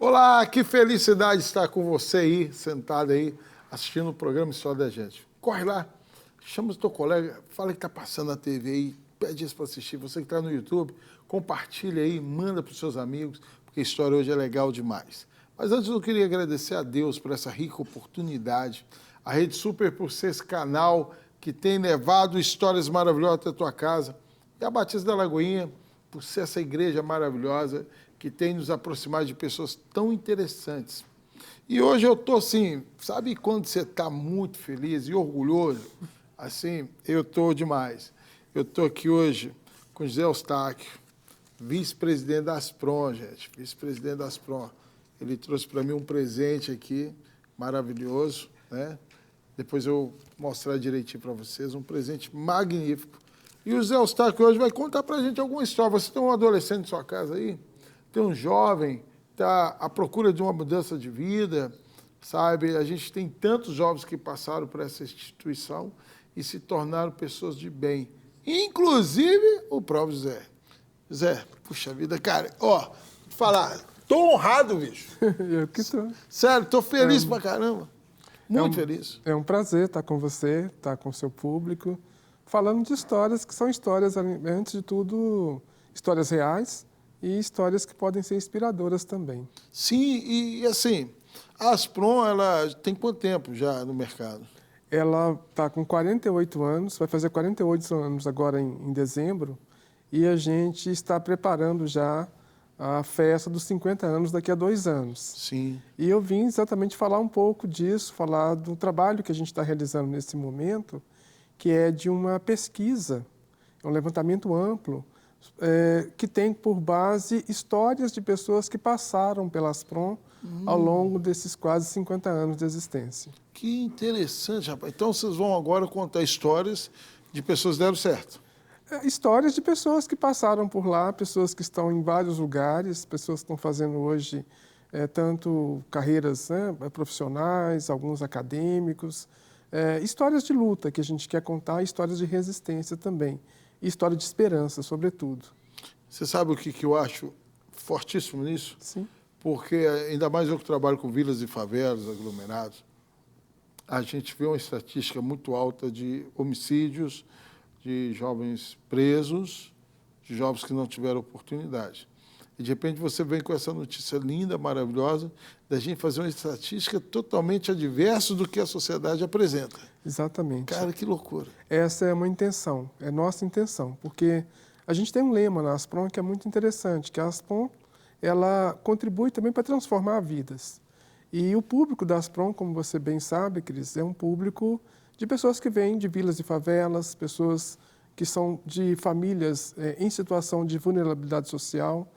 Olá, que felicidade estar com você aí, sentado aí, assistindo o programa História da Gente. Corre lá, chama o teu colega, fala que está passando na TV aí, pede isso para assistir. Você que está no YouTube, compartilha aí, manda para os seus amigos, porque a história hoje é legal demais. Mas antes eu queria agradecer a Deus por essa rica oportunidade, a Rede Super por ser esse canal que tem levado histórias maravilhosas até a tua casa, e a Batista da Lagoinha por ser essa igreja maravilhosa que tem nos aproximado de pessoas tão interessantes. E hoje eu estou assim, sabe quando você está muito feliz e orgulhoso? Assim, eu estou demais. Eu estou aqui hoje com José Eustáquio, vice-presidente da Aspron, gente, vice-presidente da Aspron. Ele trouxe para mim um presente aqui, maravilhoso, né? Depois eu vou mostrar direitinho para vocês, um presente magnífico. E o José Eustáquio hoje vai contar para a gente alguma história. Você tem um adolescente em sua casa aí? Tem um jovem, está à procura de uma mudança de vida, sabe? A gente tem tantos jovens que passaram por essa instituição e se tornaram pessoas de bem. Inclusive o próprio Zé. Zé, puxa vida, cara, ó, vou te falar, tô honrado, bicho. É um prazer estar com você, estar com o seu público, falando de histórias que são histórias, antes de tudo, histórias reais, e histórias que podem ser inspiradoras também. Sim, e assim, a Aspron, ela tem quanto tempo já no mercado? Ela está com 48 anos, vai fazer 48 anos agora em dezembro, e a gente está preparando já a festa dos 50 anos daqui a 2 anos. Sim. E eu vim exatamente falar um pouco disso, falar do trabalho que a gente está realizando nesse momento, que é de uma pesquisa, um levantamento amplo, que tem por base histórias de pessoas que passaram pela Aspron ao longo desses quase 50 anos de existência. Que interessante, rapaz. Então vocês vão agora contar histórias de pessoas que deram certo. Histórias de pessoas que passaram por lá, pessoas que estão em vários lugares, pessoas que estão fazendo hoje tanto carreiras profissionais, alguns acadêmicos, histórias de luta que a gente quer contar, histórias de resistência também. E história de esperança, sobretudo. Você sabe o que eu acho fortíssimo nisso? Sim. Porque, ainda mais eu que trabalho com vilas e favelas, aglomerados, a gente vê uma estatística muito alta de homicídios, de jovens presos, de jovens que não tiveram oportunidade. E, de repente, você vem com essa notícia linda, maravilhosa, da gente fazer uma estatística totalmente adversa do que a sociedade apresenta. Exatamente. Cara, que loucura. Essa é uma intenção, é nossa intenção, porque a gente tem um lema na Aspron que é muito interessante, que a Aspron ela contribui também para transformar vidas. E o público da Aspron, como você bem sabe, Cris, é um público de pessoas que vêm de vilas e favelas, pessoas que são de famílias em situação de vulnerabilidade social,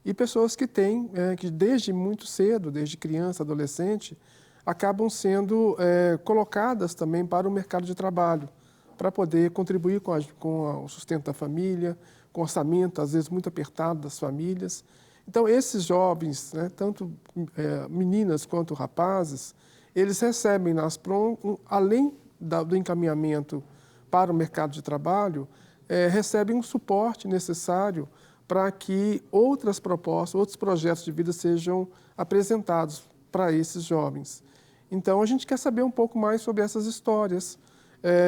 e pessoas que têm, que desde muito cedo, desde criança, adolescente, acabam sendo colocadas também para o mercado de trabalho, para poder contribuir com o sustento da família, com o orçamento, às vezes, muito apertado das famílias. Então, esses jovens, tanto meninas quanto rapazes, eles recebem na Aspron, além do encaminhamento para o mercado de trabalho, recebem um suporte necessário para que outras propostas, outros projetos de vida sejam apresentados para esses jovens. Então, a gente quer saber um pouco mais sobre essas histórias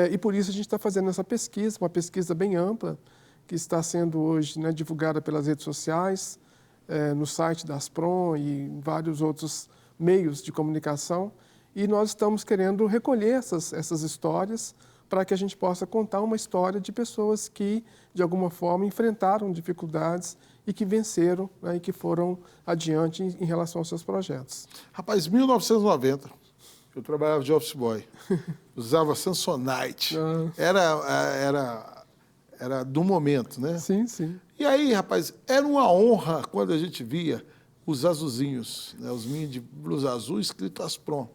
e, por isso, a gente está fazendo essa pesquisa, uma pesquisa bem ampla, que está sendo hoje divulgada pelas redes sociais, no site da Aspron e em vários outros meios de comunicação. E nós estamos querendo recolher essas histórias para que a gente possa contar uma história de pessoas que, de alguma forma, enfrentaram dificuldades e que venceram e que foram adiante em relação aos seus projetos. Rapaz, 1990, eu trabalhava de office boy, usava Samsonite, era do momento, né? Sim, sim. E aí, rapaz, era uma honra quando a gente via os azulzinhos, né? Os meninos de blusa azul escrito Aspron.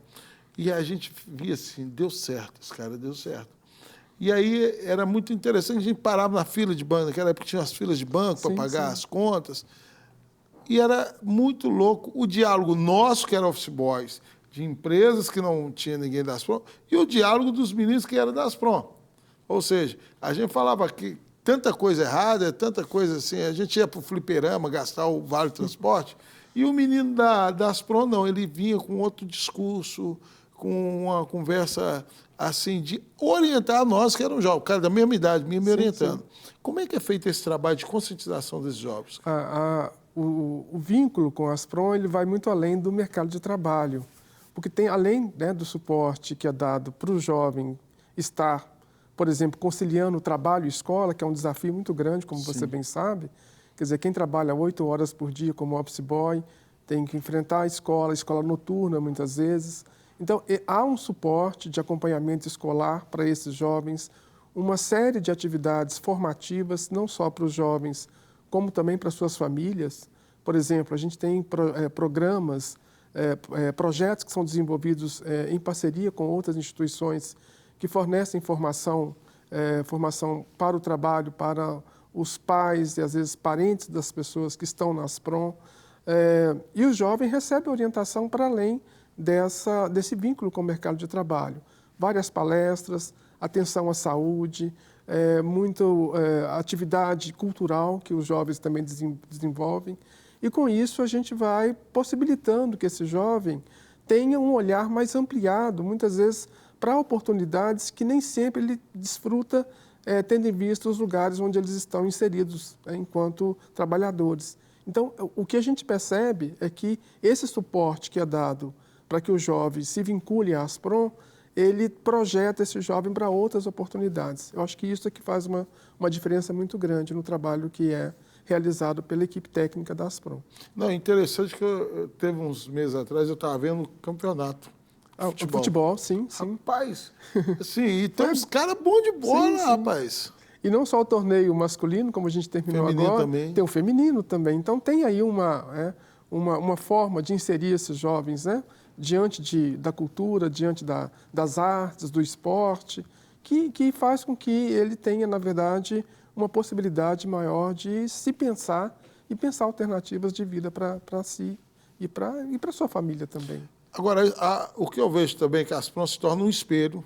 E a gente via assim, deu certo, esse cara deu certo. E aí era muito interessante, a gente parava na fila de banco, naquela época tinha as filas de banco para pagar as contas. E era muito louco o diálogo nosso, que era office boys, de empresas que não tinha ninguém da Aspron, e o diálogo dos meninos que eram da Aspron. Ou seja, a gente falava que tanta coisa errada, tanta coisa assim, a gente ia para o fliperama gastar o vale transporte, E o menino da Aspron, não, ele vinha com outro discurso, com uma conversa assim, de orientar nós, que eram jovens, cara da mesma idade, me orientando. Sim. Como é que é feito esse trabalho de conscientização desses jovens? O vínculo com a Aspron, ele vai muito além do mercado de trabalho, porque tem, além, né, do suporte que é dado para o jovem estar, por exemplo, conciliando trabalho e escola, que é um desafio muito grande, como Sim. você bem sabe. Quer dizer, quem trabalha 8 horas por dia como office boy tem que enfrentar a escola noturna muitas vezes. Então, há um suporte de acompanhamento escolar para esses jovens, uma série de atividades formativas, não só para os jovens, como também para suas famílias. Por exemplo, a gente tem programas, projetos que são desenvolvidos em parceria com outras instituições que fornecem formação para o trabalho, para os pais e, às vezes, parentes das pessoas que estão na Aspron. E o jovem recebe orientação para além desse vínculo com o mercado de trabalho. Várias palestras, atenção à saúde, atividade cultural que os jovens também desenvolvem. E, com isso, a gente vai possibilitando que esse jovem tenha um olhar mais ampliado, muitas vezes, para oportunidades que nem sempre ele desfruta, tendo em vista os lugares onde eles estão inseridos enquanto trabalhadores. Então, o que a gente percebe é que esse suporte que é dado para que o jovem se vincule à Aspron, ele projeta esse jovem para outras oportunidades. Eu acho que isso é que faz uma diferença muito grande no trabalho que é realizado pela equipe técnica da Aspron. Não, interessante que teve uns meses atrás, eu estava vendo o campeonato. Futebol, sim. Rapaz, sim, e tem uns caras bons de bola, sim. Rapaz. E não só o torneio masculino, como a gente terminou feminino agora, também. Tem o feminino também. Então, tem aí uma forma de inserir esses jovens, né, diante da cultura, diante das artes, do esporte, que faz com que ele tenha, na verdade, uma possibilidade maior de se pensar e pensar alternativas de vida para si e para sua família também. Agora, o que eu vejo também é que a Aspron se torna um espelho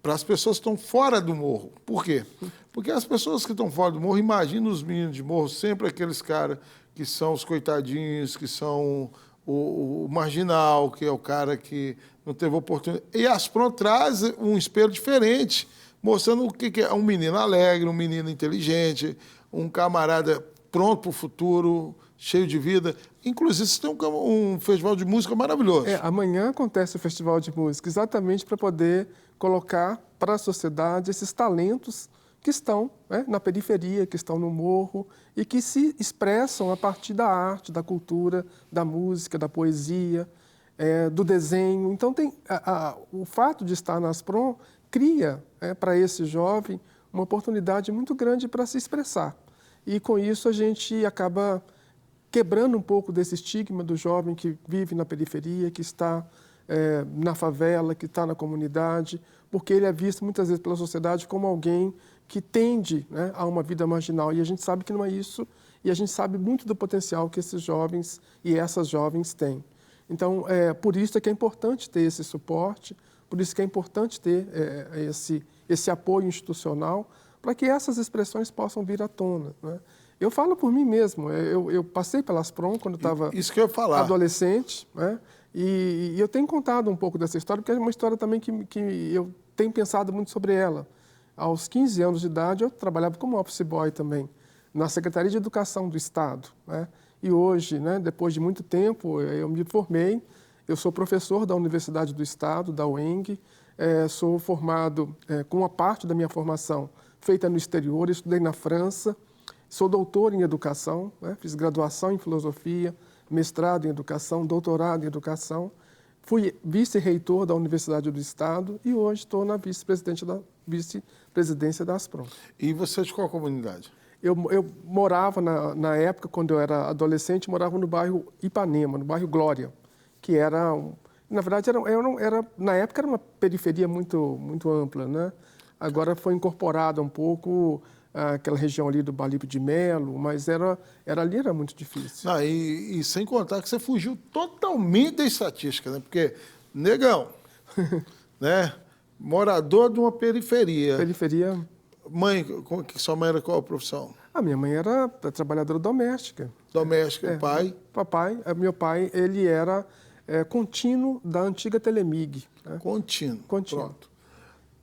para as pessoas que estão fora do morro. Por quê? Porque as pessoas que estão fora do morro, imaginam os meninos de morro, sempre aqueles caras que são os coitadinhos, que são o marginal, que é o cara que não teve oportunidade. E a Aspron traz um espelho diferente, mostrando o que é um menino alegre, um menino inteligente, um camarada pronto para o futuro, cheio de vida. Inclusive, você tem um festival de música maravilhoso. Amanhã acontece o festival de música, exatamente para poder colocar para a sociedade esses talentos que estão, né, na periferia, que estão no morro e que se expressam a partir da arte, da cultura, da música, da poesia, do desenho. Então, o fato de estar na Aspron cria para esse jovem uma oportunidade muito grande para se expressar. E, com isso, a gente acaba quebrando um pouco desse estigma do jovem que vive na periferia, que está na favela, que está na comunidade, porque ele é visto muitas vezes pela sociedade como alguém que tende, né, a uma vida marginal. E a gente sabe que não é isso, e a gente sabe muito do potencial que esses jovens e essas jovens têm. Então, por isso é que é importante ter esse suporte, por isso que é importante ter esse apoio institucional, para que essas expressões possam vir à tona, né? Eu falo por mim mesmo, eu passei pela Aspron quando estava adolescente, né? E eu tenho contado um pouco dessa história, porque é uma história também que eu tenho pensado muito sobre ela. Aos 15 anos de idade, eu trabalhava como office boy também, na Secretaria de Educação do Estado, né? E hoje, né, depois de muito tempo, eu me formei, eu sou professor da Universidade do Estado, da UENG, sou formado com uma parte da minha formação feita no exterior, estudei na França, sou doutor em educação, né? Fiz graduação em filosofia, mestrado em educação, doutorado em educação, fui vice-reitor da Universidade do Estado e hoje estou na vice-presidência da Aspron. E você é de qual comunidade? Eu morava, na época, quando eu era adolescente, morava no bairro Ipanema, no bairro Glória, que era, na verdade, na época era uma periferia muito, muito ampla, né? Agora foi incorporada um pouco aquela região ali do Balípio de Melo, mas ali era muito difícil. E sem contar que você fugiu totalmente da estatística, né? Porque, negão, né? Morador de uma periferia. Mãe, sua mãe era qual a profissão? A minha mãe era trabalhadora doméstica. Doméstica, pai? Meu pai, ele era contínuo da antiga Telemig. Né? Contínuo. Contínuo. Pronto.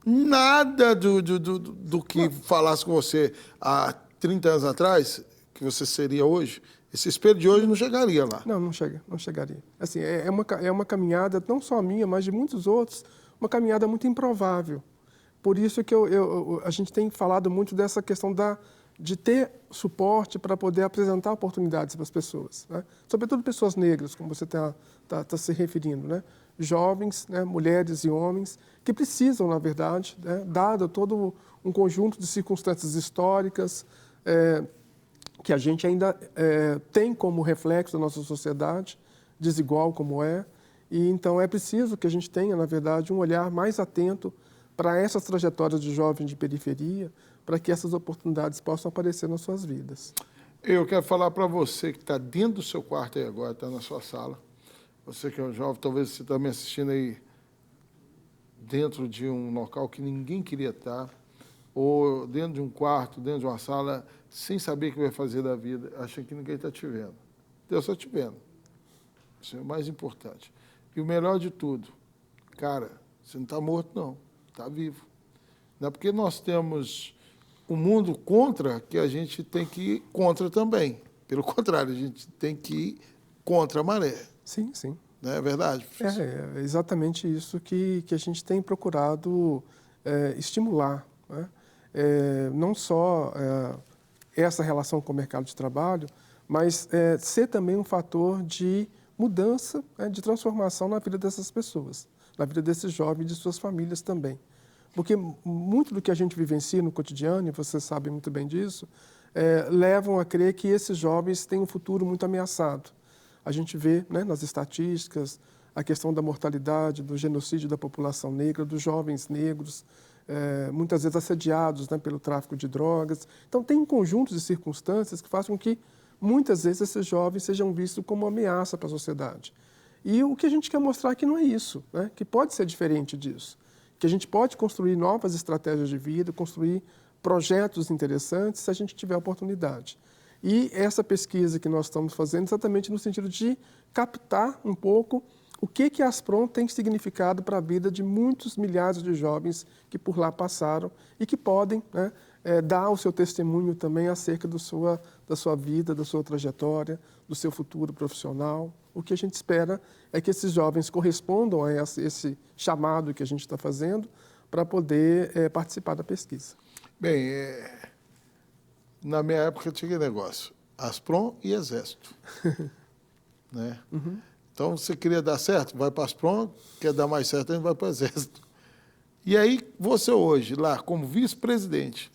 Nada do que falasse com você há 30 anos atrás, que você seria hoje, esse espelho de hoje não chegaria lá. Não chegaria. Assim, é uma caminhada, não só minha, mas de muitos outros, uma caminhada muito improvável. Por isso que a gente tem falado muito dessa questão de ter suporte para poder apresentar oportunidades para as pessoas, né? Sobretudo pessoas negras, como você está se referindo, né? Jovens, né? Mulheres e homens, que precisam, na verdade, né? Dado todo um conjunto de circunstâncias históricas que a gente ainda tem como reflexo da nossa sociedade, desigual como é, e então é preciso que a gente tenha, na verdade, um olhar mais atento para essas trajetórias de jovens de periferia, para que essas oportunidades possam aparecer nas suas vidas. Eu quero falar para você que está dentro do seu quarto aí agora, está na sua sala, você que é um jovem, talvez você está me assistindo aí dentro de um local que ninguém queria estar, ou dentro de um quarto, dentro de uma sala, sem saber o que vai fazer da vida, achando que ninguém está te vendo. Deus está te vendo. Isso é o mais importante. E o melhor de tudo, cara, você não está morto, não. Está vivo. Não é porque nós temos o mundo contra que a gente tem que ir contra também. Pelo contrário, a gente tem que ir contra a maré. Sim, sim. Não é verdade, professor? É exatamente isso que a gente tem procurado estimular, né? Não só essa relação com o mercado de trabalho, mas ser também um fator de mudança, de transformação na vida dessas pessoas, na vida desses jovens e de suas famílias também. Porque muito do que a gente vivencia no cotidiano, e você sabe muito bem disso, levam a crer que esses jovens têm um futuro muito ameaçado. A gente vê, né, nas estatísticas a questão da mortalidade, do genocídio da população negra, dos jovens negros, muitas vezes assediados, né, pelo tráfico de drogas. Então, tem um conjunto de circunstâncias que fazem com que, muitas vezes, esses jovens sejam vistos como uma ameaça para a sociedade. E o que a gente quer mostrar é que não é isso, né, que pode ser diferente disso. Que a gente pode construir novas estratégias de vida, construir projetos interessantes se a gente tiver oportunidade. E essa pesquisa que nós estamos fazendo exatamente no sentido de captar um pouco o que a Asprom tem significado para a vida de muitos milhares de jovens que por lá passaram e que podem, né, dar o seu testemunho também acerca da sua vida, da sua trajetória, do seu futuro profissional. O que a gente espera é que esses jovens correspondam a esse chamado que a gente está fazendo para poder participar da pesquisa. Bem, na minha época tinha aquele negócio, Asprom e Exército. Né? Uhum. Então, você queria dar certo, vai para a Asprom, quer dar mais certo, a gente vai para o Exército. E aí, você hoje, lá, como vice-presidente,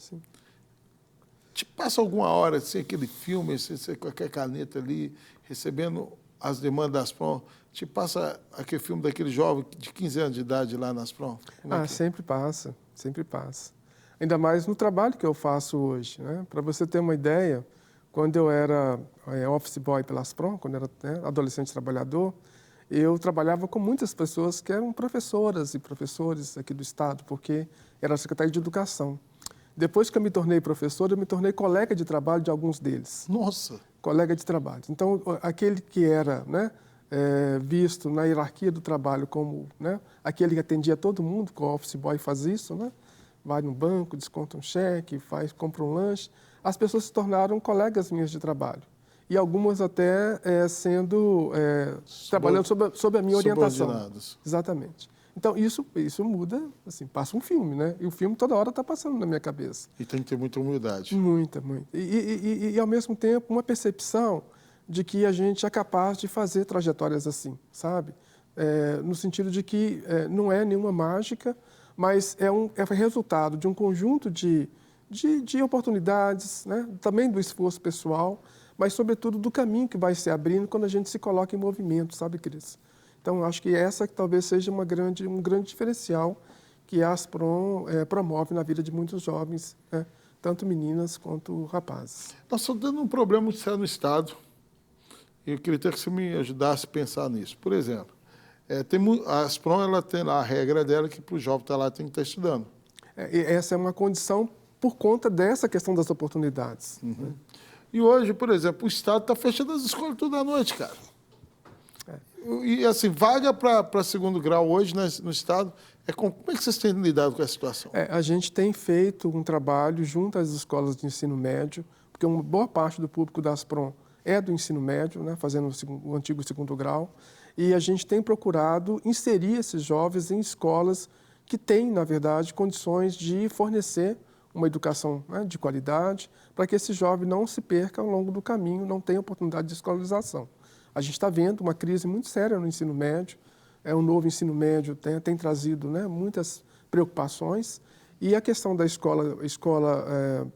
te passa alguma hora, assim, aquele filme, você com aquela caneta ali, recebendo as demandas da Asprom, te passa aquele filme daquele jovem de 15 anos de idade lá na Asprom? Sempre passa, sempre passa. Ainda mais no trabalho que eu faço hoje, né? Para você ter uma ideia, quando eu era office boy pela Asprom, quando eu era, né, adolescente trabalhador, eu trabalhava com muitas pessoas que eram professoras e professores aqui do Estado, porque era secretário de Educação. Depois que eu me tornei professor, eu me tornei colega de trabalho de alguns deles. Nossa! Colega de trabalho. Então, aquele que era, né, visto na hierarquia do trabalho como, né, aquele que atendia todo mundo, que o office boy faz isso, né? Vai no banco, desconta um cheque, compra um lanche. As pessoas se tornaram colegas minhas de trabalho. E algumas até trabalhando sob a minha orientação. Exatamente. Então, isso muda, assim, passa um filme, né? E o filme toda hora está passando na minha cabeça. E tem que ter muita humildade. Muita. E, ao mesmo tempo, uma percepção de que a gente é capaz de fazer trajetórias assim, sabe? No sentido de que não é nenhuma mágica, mas é resultado de um conjunto de oportunidades, né? Também do esforço pessoal, mas, sobretudo, do caminho que vai se abrindo quando a gente se coloca em movimento, sabe, Cris? Então, acho que essa talvez seja um grande diferencial que a Asprom promove na vida de muitos jovens, né? Tanto meninas quanto rapazes. Nós estamos dando um problema muito sério no Estado. E eu queria que você me ajudasse a pensar nisso. Por exemplo, a Asprom ela tem lá a regra dela que para o jovem estar lá tem que estar estudando. Essa é uma condição por conta dessa questão das oportunidades. Uhum. E hoje, por exemplo, o Estado está fechando as escolas toda a noite, cara. E assim, vaga para segundo grau hoje, né, no Estado, como é que vocês têm lidado com essa situação? A gente tem feito um trabalho junto às escolas de ensino médio, porque uma boa parte do público da Asprom é do ensino médio, né, fazendo o antigo segundo grau, e a gente tem procurado inserir esses jovens em escolas que têm, na verdade, condições de fornecer uma educação, né, de qualidade, para que esse jovem não se perca ao longo do caminho, não tenha oportunidade de escolarização. A gente está vendo uma crise muito séria no ensino médio, o novo ensino médio tem trazido, né, muitas preocupações, e a questão da escola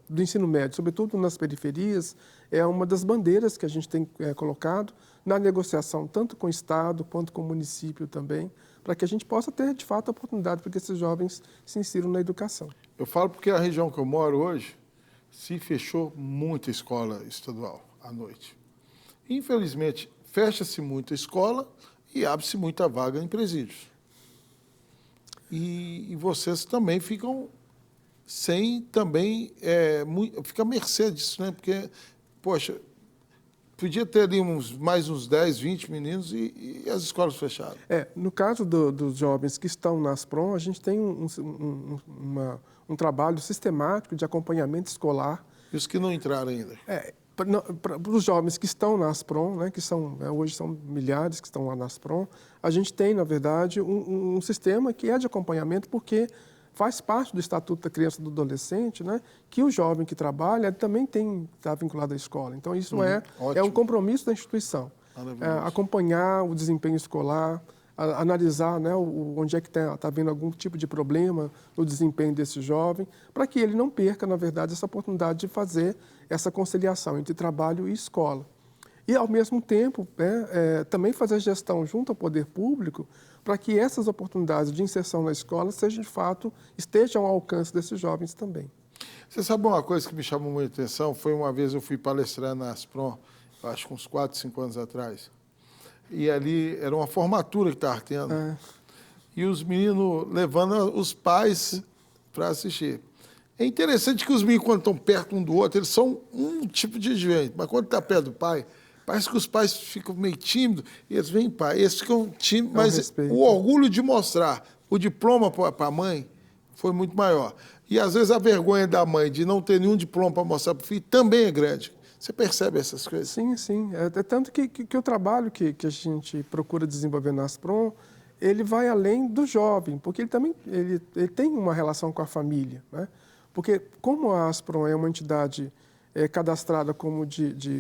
do ensino médio, sobretudo nas periferias, é uma das bandeiras que a gente tem colocado na negociação, tanto com o Estado quanto com o município também, para que a gente possa ter, de fato, a oportunidade para que esses jovens se insiram na educação. Eu falo porque a região que eu moro hoje se fechou muita escola estadual à noite. Infelizmente, fecha-se muita escola e abre-se muita vaga em presídios. E vocês também ficam sem também, fica à mercê disso, né? Porque, poxa, podia ter ali mais uns 10, 20 meninos e as escolas fecharam. No caso dos jovens que estão na Asprom, a gente tem um trabalho sistemático de acompanhamento escolar. E os que não entraram ainda? Para os jovens que estão na Asprom, né, que hoje são milhares que estão lá na Asprom, a gente tem, na verdade, um sistema que é de acompanhamento, porque faz parte do Estatuto da Criança e do Adolescente, né, que o jovem que trabalha também está vinculado à escola. Então, isso é um compromisso da instituição. Acompanhar o desempenho escolar, analisar, né, onde é que está havendo algum tipo de problema no desempenho desse jovem, para que ele não perca, na verdade, essa oportunidade de fazer essa conciliação entre trabalho e escola. E, ao mesmo tempo, também fazer gestão junto ao poder público para que essas oportunidades de inserção na escola sejam, de fato, estejam ao alcance desses jovens também. Você sabe uma coisa que me chamou muita atenção? Foi uma vez eu fui palestrar na Asprom, acho que uns 4, 5 anos atrás, e ali era uma formatura que estava tendo, e os meninos levando os pais para assistir. É interessante que os meninos, quando estão perto um do outro, eles são um tipo de gente, mas quando está perto do pai, parece que os pais ficam meio tímidos, e eles vêm pai, eles ficam tímidos, mas o orgulho de mostrar o diploma para a mãe foi muito maior. E às vezes a vergonha da mãe de não ter nenhum diploma para mostrar para o filho também é grande. Você percebe essas coisas? Sim, sim. É tanto que o trabalho que a gente procura desenvolver na Asprom, ele vai além do jovem, porque ele também ele tem uma relação com a família, né? Porque como a Asprom é uma entidade cadastrada como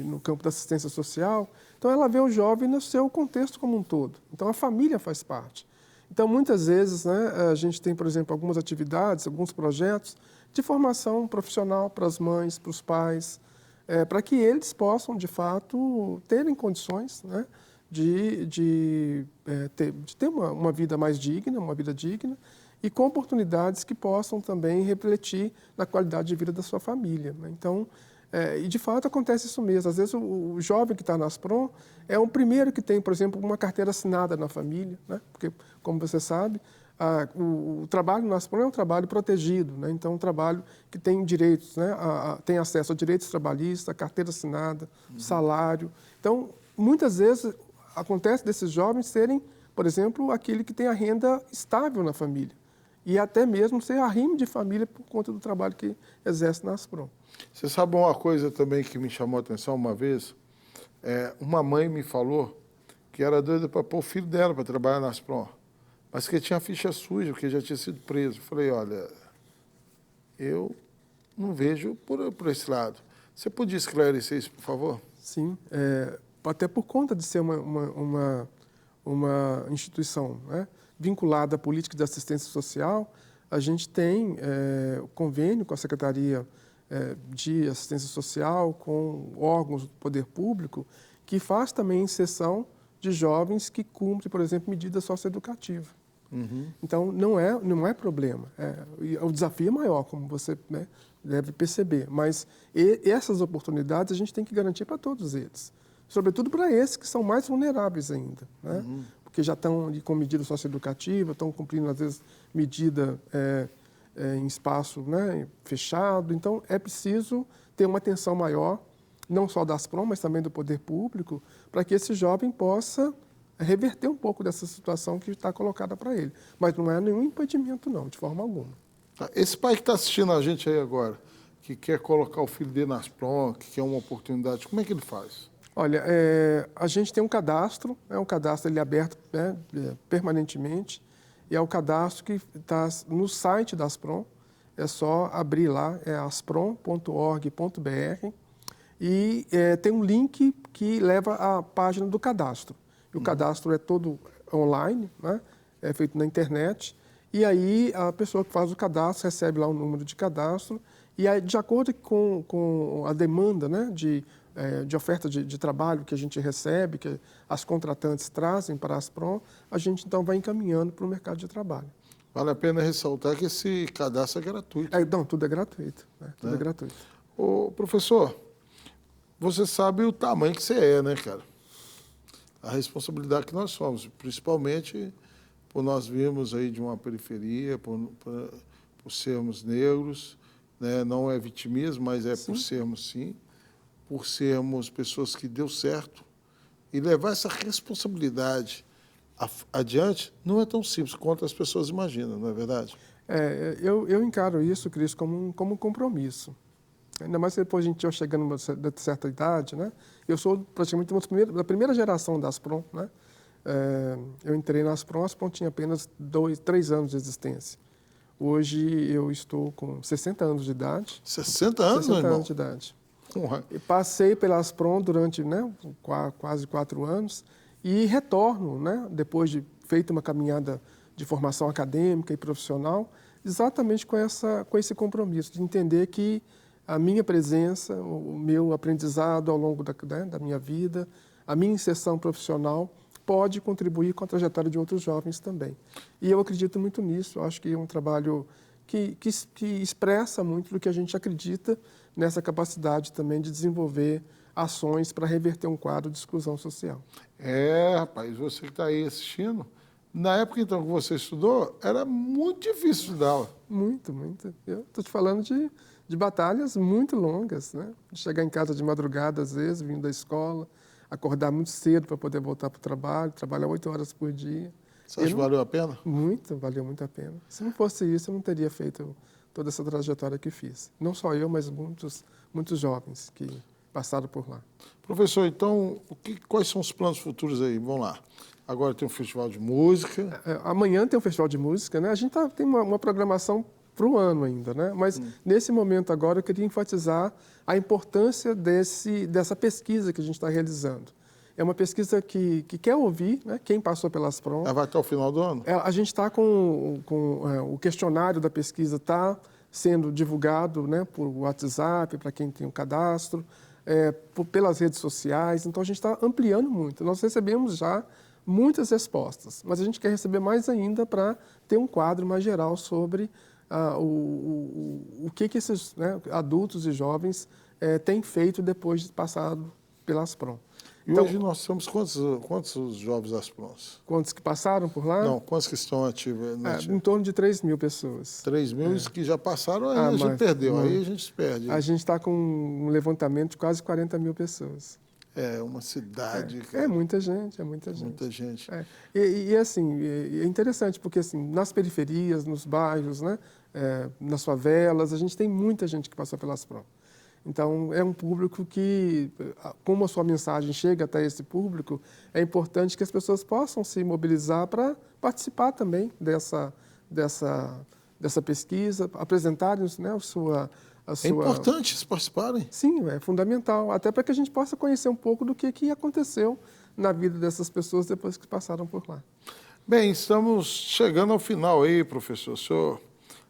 no campo da assistência social, então ela vê o jovem no seu contexto como um todo. Então a família faz parte. Então muitas vezes, né, a gente tem, por exemplo, algumas atividades, alguns projetos de formação profissional para as mães, para os pais, para que eles possam, de fato, terem condições, né, de ter uma vida mais digna, uma vida digna, e com oportunidades que possam também refletir na qualidade de vida da sua família, né? Então, e de fato acontece isso mesmo. Às vezes o jovem que está na Asprom é o primeiro que tem, por exemplo, uma carteira assinada na família, né? Porque, como você sabe, o trabalho na Asprom é um trabalho protegido, né? Então, um trabalho que tem direitos, né? Tem acesso a direitos trabalhistas, a carteira assinada, salário. Então, muitas vezes acontece desses jovens serem, por exemplo, aquele que tem a renda estável na família e até mesmo ser arrimo de família por conta do trabalho que exerce na Asprom. Você sabe uma coisa também que me chamou a atenção uma vez? Uma mãe me falou que era doida para pôr o filho dela para trabalhar na Asprom, mas que tinha ficha suja, porque já tinha sido preso. Eu falei, olha, eu não vejo por esse lado. Você podia esclarecer isso, por favor? Sim, até por conta de ser uma instituição, né, vinculada à política de assistência social, a gente tem convênio com a Secretaria de Assistência Social, com órgãos do poder público, que faz também inserção de jovens que cumprem, por exemplo, medida socioeducativa. Então, não é problema. O desafio é maior, como você, né, deve perceber, mas essas oportunidades a gente tem que garantir para todos eles, sobretudo para esses que são mais vulneráveis ainda, né? Porque já estão ali com medida socioeducativa, estão cumprindo, às vezes, medida em espaço, né, fechado. Então, é preciso ter uma atenção maior, não só da Asprom, mas também do poder público, para que esse jovem possa reverter um pouco dessa situação que está colocada para ele. Mas não é nenhum impedimento, não, de forma alguma. Tá. Esse pai que está assistindo a gente aí agora, que quer colocar o filho dele na Asprom, que quer uma oportunidade, como é que ele faz? Olha, a gente tem um cadastro, ele é aberto, né, permanentemente, e é o cadastro que está no site da Asprom. É só abrir lá, é asprom.org.br, e tem um link que leva à página do cadastro. E o cadastro é todo online, né, é feito na internet, e aí a pessoa que faz o cadastro recebe lá um número de cadastro, e aí, de acordo com a demanda, né, de oferta de trabalho que a gente recebe, que as contratantes trazem para a Asprom, a gente então vai encaminhando para o mercado de trabalho. Vale a pena ressaltar que esse cadastro é gratuito. Não, tudo é gratuito. Né? Tudo é gratuito. Ô, professor, você sabe o tamanho que você é, né, cara? A responsabilidade que nós somos, principalmente por nós virmos aí de uma periferia, por sermos negros, né? Não é vitimismo, mas é por sermos sim, por sermos pessoas que deu certo. E levar essa responsabilidade adiante não é tão simples quanto as pessoas imaginam, não é verdade? Eu encaro isso, Cris, como um compromisso. Ainda mais que depois a gente ia chegando numa certa idade, né? Eu sou praticamente da primeira geração da Asprom, né? Eu entrei na Asprom, a Asprom tinha apenas 3 anos de existência. Hoje eu estou com 60 anos de idade. 60 anos, 60 meu irmão? anos de idade. Uhum. E passei pela Asprom durante, né, quase 4 anos e retorno, né, depois de feita uma caminhada de formação acadêmica e profissional, exatamente com esse compromisso de entender que a minha presença, o meu aprendizado ao longo da minha vida, a minha inserção profissional pode contribuir com a trajetória de outros jovens também. E eu acredito muito nisso, acho que é um trabalho que expressa muito do que a gente acredita nessa capacidade também de desenvolver ações para reverter um quadro de exclusão social. Rapaz, você que está aí assistindo, na época então que você estudou, era muito difícil estudar. Muito, muito. Eu estou te falando de batalhas muito longas, né? De chegar em casa de madrugada, às vezes, vindo da escola, acordar muito cedo para poder voltar para o trabalho, trabalhar 8 horas por dia. Você acha que valeu a pena? Muito, valeu muito a pena. Se não fosse isso, eu não teria feito toda essa trajetória que fiz. Não só eu, mas muitos jovens que passaram por lá. Professor, então, quais são os planos futuros aí? Vamos lá. Agora tem um festival de música. Amanhã tem um festival de música, né? A gente tem uma programação para o ano ainda, né? Mas nesse momento agora eu queria enfatizar a importância dessa pesquisa que a gente está realizando. É uma pesquisa que quer ouvir, né, quem passou pelas Asprom. Vai até o final do ano? A gente está com o questionário da pesquisa está sendo divulgado, né, por WhatsApp, para quem tem o cadastro, pelas redes sociais. Então, a gente está ampliando muito. Nós recebemos já muitas respostas, mas a gente quer receber mais ainda para ter um quadro mais geral sobre o que esses, né, adultos e jovens têm feito depois de passado pelas Asprom. E então, hoje nós temos quantos jovens Asprons? Quantos que passaram por lá? Não, quantos que estão ativos? Em torno de 3.000 pessoas. 3.000 que já passaram, aí a gente perdeu, aí a gente se perde. A gente está com um levantamento de quase 40.000 pessoas. É uma cidade. É muita gente, é muita gente. Muita gente. E assim, é interessante, porque assim, nas periferias, nos bairros, né, nas favelas, a gente tem muita gente que passou pelas Asprom. Então, é um público que, como a sua mensagem chega até esse público, é importante que as pessoas possam se mobilizar para participar também dessa pesquisa, apresentarem, né, a sua... É importante eles participarem? Sim, é fundamental, até para que a gente possa conhecer um pouco do que aconteceu na vida dessas pessoas depois que passaram por lá. Bem, estamos chegando ao final aí, professor. O senhor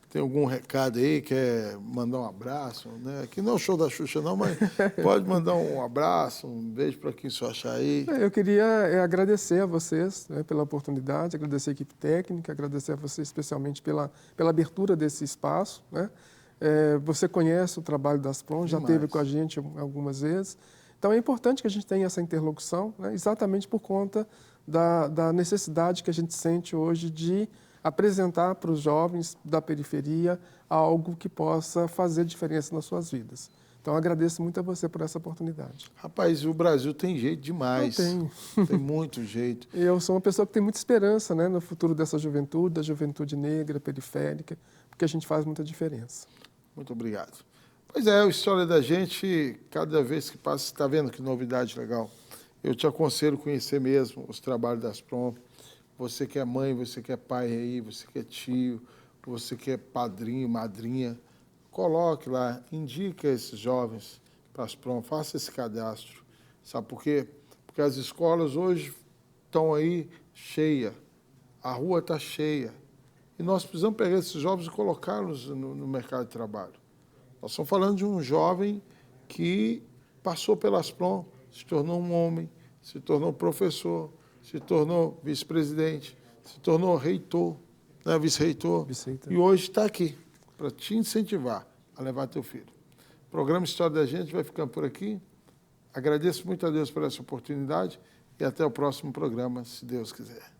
tem algum recado aí, quer mandar um abraço, né? Aqui não é o show da Xuxa não, mas pode mandar um abraço, um beijo para quem o senhor achar aí. Eu queria agradecer a vocês, né, pela oportunidade, agradecer a equipe técnica, agradecer a vocês especialmente pela abertura desse espaço, né? Você conhece o trabalho das Asprom, já esteve com a gente algumas vezes. Então, é importante que a gente tenha essa interlocução, né, exatamente por conta da necessidade que a gente sente hoje de apresentar para os jovens da periferia algo que possa fazer diferença nas suas vidas. Então, agradeço muito a você por essa oportunidade. Rapaz, o Brasil tem jeito demais. Tem. Tem muito jeito. Eu sou uma pessoa que tem muita esperança, né, no futuro dessa juventude, da juventude negra, periférica, porque a gente faz muita diferença. Muito obrigado. Pois é, a história da gente, cada vez que passa, você está vendo que novidade legal. Eu te aconselho a conhecer mesmo os trabalhos das PROM. Você que é mãe, você que é pai aí, você que é tio, você que é padrinho, madrinha, coloque lá, indique esses jovens para as PROM, faça esse cadastro. Sabe por quê? Porque as escolas hoje estão aí cheias, a rua está cheia. E nós precisamos pegar esses jovens e colocá-los no mercado de trabalho. Nós estamos falando de um jovem que passou pelas PROM, se tornou um homem, se tornou professor, se tornou vice-presidente, se tornou reitor, né, vice-reitor, e hoje está aqui para te incentivar a levar teu filho. O programa História da Gente vai ficando por aqui. Agradeço muito a Deus por essa oportunidade e até o próximo programa, se Deus quiser.